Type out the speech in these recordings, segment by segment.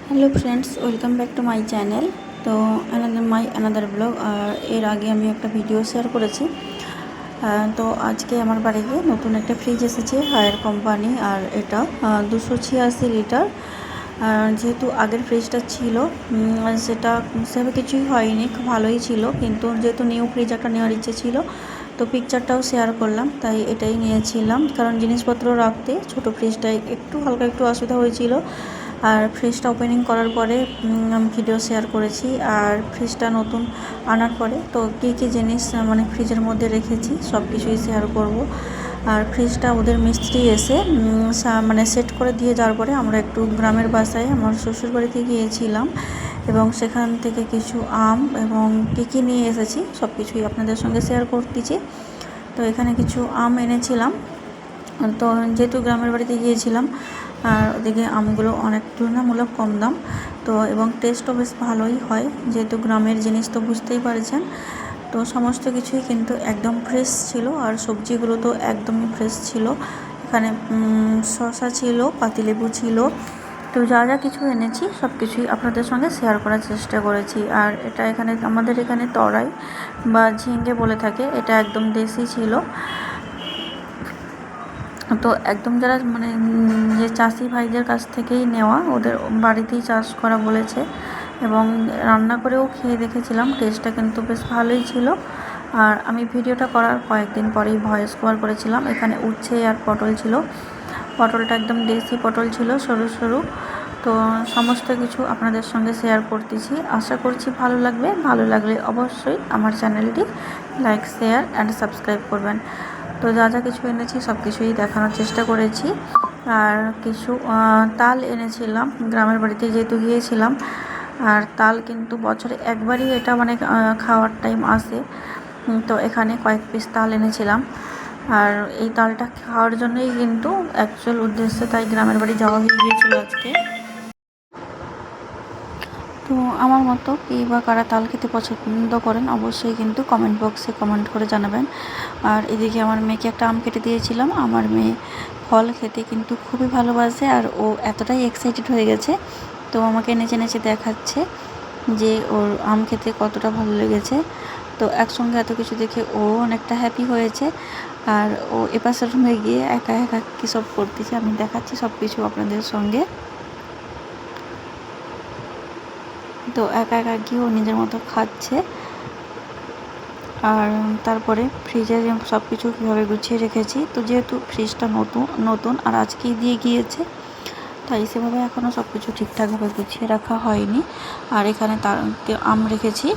Hello friends, welcome back to my channel. তো another blog. আর এর আগে আমি একটা ভিডিও শেয়ার করেছি। তো আজকে আমার বাড়িতে নতুন একটা ফ্রিজ এসেছে হায়ার কোম্পানি। আর এটা 286 লিটার। যেহেতু আগের ফ্রিজটা ছিল সেটা সেভাবে কিছুই হয়নি, খুব ভালোই ছিল, কিন্তু যেহেতু নিউ ফ্রিজ একটা নেওয়ার ইচ্ছে ছিল, তো পিকচারটাও শেয়ার করলাম, তাই এটাই নিয়েছিলাম। কারণ জিনিসপত্র রাখতে ছোটো ফ্রিজটায় একটু অসুবিধা হয়েছিল। আর ফ্রিজটা ওপেনিং করার পরে ভিডিও শেয়ার করেছি। আর ফ্রিজটা নতুন আনার পরে তো কী কী জিনিস মানে ফ্রিজের মধ্যে রেখেছি সব কিছুই শেয়ার করব। আর ফ্রিজটা ওদের মিস্ত্রি এসে মানে সেট করে দিয়ে যাওয়ার পরে আমরা একটু গ্রামের বাসায় আমার শ্বশুর বাড়িতে গিয়েছিলাম, এবং সেখান থেকে কিছু আম এবং কী কী নিয়ে এসেছি সব কিছুই আপনাদের সঙ্গে শেয়ার করতেছি। তো এখানে কিছু আম এনেছিলাম। তো যেহেতু গ্রামের বাড়িতে গিয়েছিলাম, আর ওদিকে আমগুলো অনেক তুলনামূলক কম দাম, তো এবং টেস্টও বেশ ভালোই হয়, যেহেতু গ্রামের জিনিস তো বুঝতেই পারছেন। তো সমস্ত কিছুই কিন্তু একদম ফ্রেশ ছিল, আর সবজিগুলো তো একদমই ফ্রেশ ছিল। এখানে শসা ছিল, পাতিলেবু ছিল। তো যা যা কিছু এনেছি সব কিছুই আপনাদের সঙ্গে শেয়ার করার চেষ্টা করেছি। আর এটা আমাদের এখানে তরাই বা ঝিঙ্গে বলে থাকে, এটা একদম দেশি ছিল। তো একদম যারা মানে যে চাষি ভাইদের কাছ থেকেই নেওয়া, ওদের বাড়িতেই চাষ করা বলেছে, এবং রান্না করেও খেয়ে দেখেছিলাম, টেস্টটা কিন্তু বেশ ভালোই ছিল। আর আমি ভিডিওটা করার কয়েকদিন পরেই ভয়েস ওভার করেছিলাম। এখানে উচ্ছে আর পটল ছিল। পটলটা একদম দেশি পটল ছিল, সরু সরু। তো সমস্ত কিছু আপনাদের সঙ্গে শেয়ার করতেছি, আশা করছি ভালো লাগবে। ভালো লাগলে অবশ্যই আমার চ্যানেলটি লাইক, শেয়ার অ্যান্ড সাবস্ক্রাইব করবেন। তো যা যা কিছু এনেছি সব কিছুই দেখানোর চেষ্টা করেছি। আর কিছু তাল এনেছিলাম গ্রামের বাড়িতে যেহেতু গিয়েছিলাম। আর তাল কিন্তু বছরে একবারই এটা মানে খাওয়ার টাইম আসে। তো এখানে কয়েক পিস তাল এনেছিলাম। আর এই তালটা খাওয়ার জন্যই কিন্তু অ্যাকচুয়াল উদ্দেশ্যে তাই গ্রামের বাড়ি যাওয়া হয়ে গিয়েছিল আজকে। তো আমার মতো কে বা কারা তাল খেতে পছন্দ করেন অবশ্যই কিন্তু কমেন্ট বক্সে কমেন্ট করে জানাবেন। আর এদিকে আমার মেয়েকে একটা আম কেটে দিয়েছিলাম। আমার মেয়ে ফল খেতে কিন্তু খুবই ভালোবাসে, আর ও এতটাই এক্সাইটেড হয়ে গেছে, তো আমাকে নেচে নেচে দেখাচ্ছে যে ওর আম খেতে কতটা ভালো লেগেছে। তো একসঙ্গে এত কিছু দেখে ও অনেকটা হ্যাপি হয়েছে। আর ও এপাশের রুমে গিয়ে একা একা কী সব করতেছে আমি দেখাচ্ছি সব কিছু আপনাদের সঙ্গে। তো একা একা গিয়েও নিজের মতো খাচ্ছে। আর তারপরে ফ্রিজে সব কিছু কীভাবে গুছিয়ে রেখেছি। তো যেহেতু ফ্রিজটা নতুন আর আজকেই দিয়ে গিয়েছে, তাই সেভাবে এখনও সব কিছু ঠিকঠাকভাবে গুছিয়ে রাখা হয়নি। আর এখানে তার আম রেখেছি।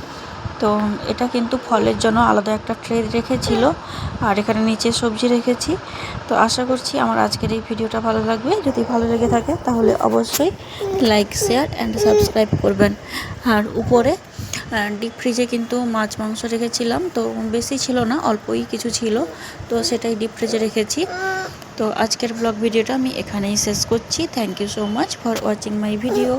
তো এটা কিন্তু ফলের জন্য আলাদা একটা ট্রে রেখেছিল। আর এখানে নিচে সবজি রেখেছি। তো আশা করছি আমার আজকের এই ভিডিওটা ভালো লাগবে। যদি ভালো লেগে থাকে তাহলে অবশ্যই লাইক, শেয়ার অ্যান্ড সাবস্ক্রাইব করবেন। আর উপরে ডিপ ফ্রিজে কিন্তু মাছ মাংস রেখেছিলাম, তো বেশি ছিল না, অল্পই কিছু ছিল, তো সেটাই ডিপ ফ্রিজে রেখেছি। তো আজকের ব্লগ ভিডিওটা আমি এখানেই শেষ করছি। Thank you so much for watching my video.